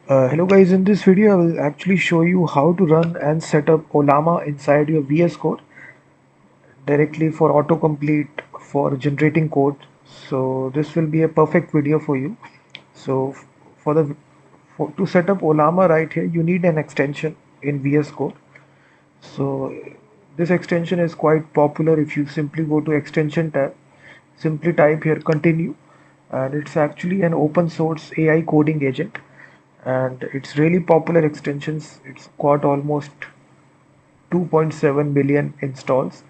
Hello guys, in this video I will actually show you how to run and set up Ollama inside your VS Code directly for autocomplete for generating code. So this will be a perfect video for you. So for the to set up Ollama right here, you need an extension in VS Code. So this extension is quite popular. If you simply go to extension tab, simply type here continue, and it's actually an open source AI coding agent, and it's really popular extensions. It's got almost 2.7 billion installs.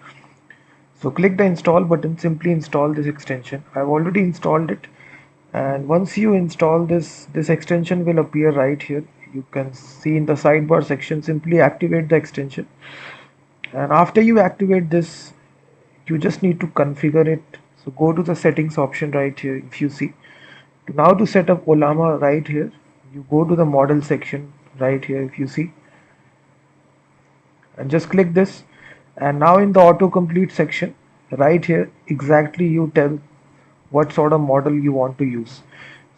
So click the install button, simply install this extension. I've already installed it, and once you install this extension will appear right here. You can see in the sidebar section, simply activate the extension, and after you activate this, you just need to configure it. So go to the settings option right here. If you see, now to set up Ollama right here, you go to the model section right here. If you see, and just click this, and now in the autocomplete section right here, exactly you tell what sort of model you want to use.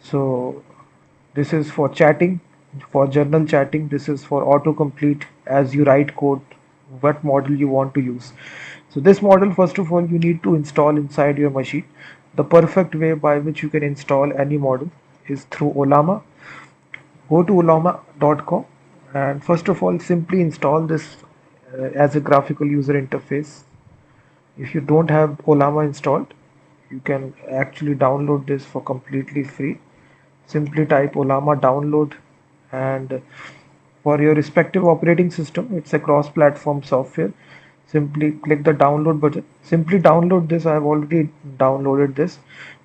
So this is for chatting, for journal chatting. This is for autocomplete as you write code, what model you want to use. So this model, first of all, you need to install inside your machine. The perfect way by which you can install any model is through Ollama. Go to ollama.com, and first of all simply install this as a graphical user interface. If you don't have Ollama installed, you can actually download this for completely free. Simply type Ollama download, and for your respective operating system, it's a cross-platform software. Simply click the download button. Simply download this. I have already downloaded this.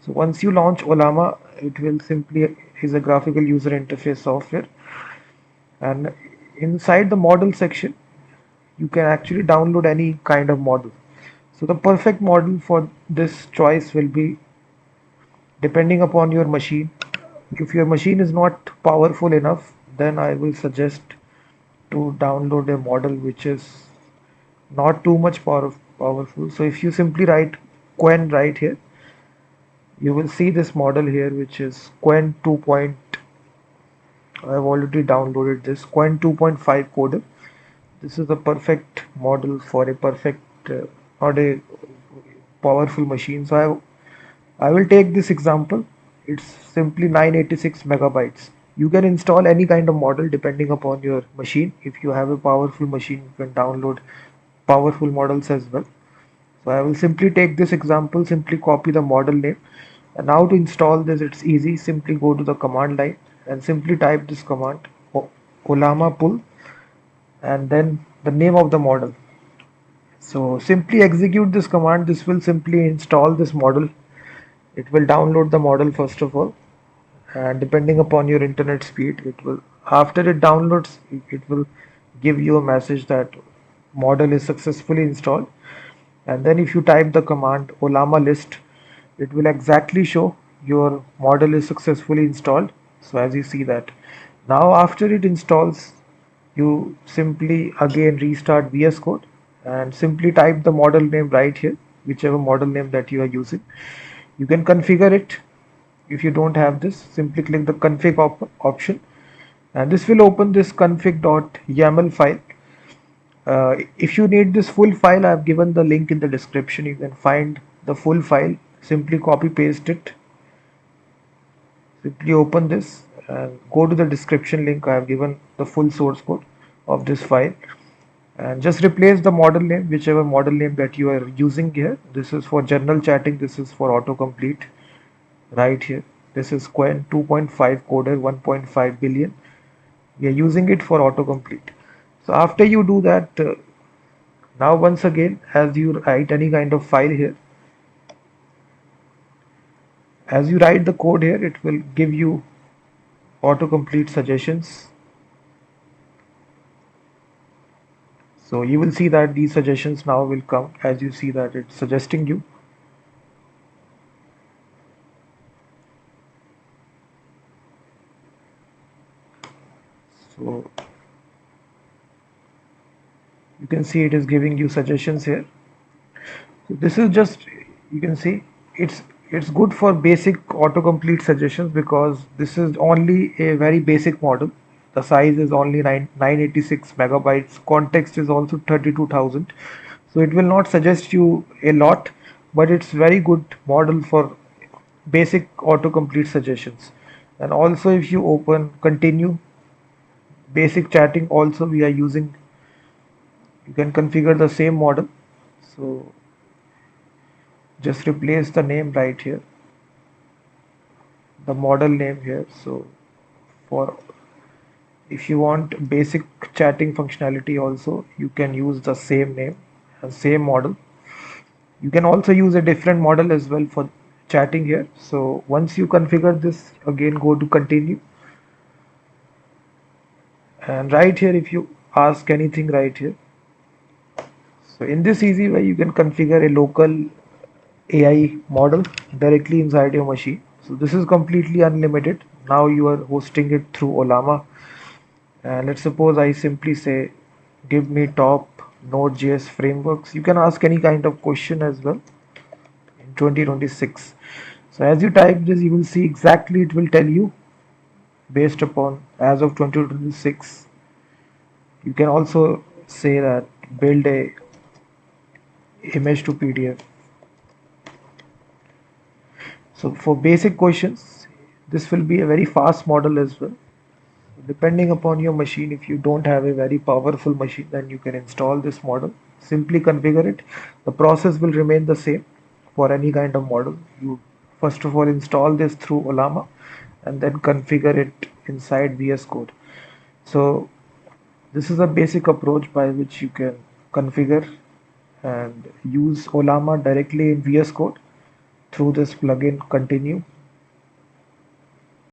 So once you launch Ollama, it will simply is a graphical user interface software, and inside the model section, you can actually download any kind of model. So the perfect model for this choice will be depending upon your machine. If your machine is not powerful enough, then I will suggest to download a model which is not too much powerful. So if you simply write Quen right here, you will see this model here, which is Quen 2. I've already downloaded this Quen 2.5 coder. This is the perfect model for a perfect, not a powerful machine. So I will take this example. It's simply 986 megabytes. You can install any kind of model depending upon your machine. If you have a powerful machine, you can download powerful models as well. So I will simply take this example, simply copy the model name. And now to install this, it's easy. Simply go to the command line and simply type this command, Ollama pull, and then the name of the model. So simply execute this command. This will simply install this model. It will download the model first of all, and depending upon your internet speed, it will, after it downloads, it will give you a message that model is successfully installed. And then if you type the command Ollama list, it will exactly show your model is successfully installed. So as you see that, now after it installs, you simply again restart VS Code and simply type the model name right here, whichever model name that you are using. You can configure it. If you don't have this, simply click the config option, and this will open this config.yaml file. If you need this full file, I have given the link in the description. You can find the full file. Simply copy paste it. Simply open this and go to the description link. I have given the full source code of this file, and just replace the model name, whichever model name that you are using here. This is for journal chatting. This is for autocomplete right here. This is Quen 2.5 coder, 1.5 billion. We are using it for autocomplete. So after you do that, now once again, as you write any kind of file here, as you write the code here, it will give you autocomplete suggestions. So you will see that these suggestions now will come, as you see that it's suggesting you. So you can see it is giving you suggestions here. So this is just, you can see it's good for basic autocomplete suggestions, because this is only a very basic model. The size is only 986 megabytes. Context is also 32,000. So it will not suggest you a lot, but it's very good model for basic autocomplete suggestions. And also if you open continue basic chatting, also we are using, you can configure the same model. So just replace the name right here, the model name here. So for, if you want basic chatting functionality also, you can use the same name and same model. You can also use a different model as well for chatting here. So once you configure this, again go to continue, and right here if you ask anything right here, so in this easy way you can configure a local AI model directly inside your machine. So this is completely unlimited. Now you are hosting it through Ollama, and let's suppose I simply say give me top Node.js frameworks. You can ask any kind of question as well in 2026. So as you type this, you will see exactly it will tell you based upon as of 2026. You can also say that build a image to PDF. So for basic questions, this will be a very fast model as well. Depending upon your machine, if you don't have a very powerful machine, then you can install this model. Simply configure it. The process will remain the same for any kind of model. You first of all install this through Ollama and then configure it inside VS Code. So this is a basic approach by which you can configure and use Ollama directly in VS Code through this plugin continue.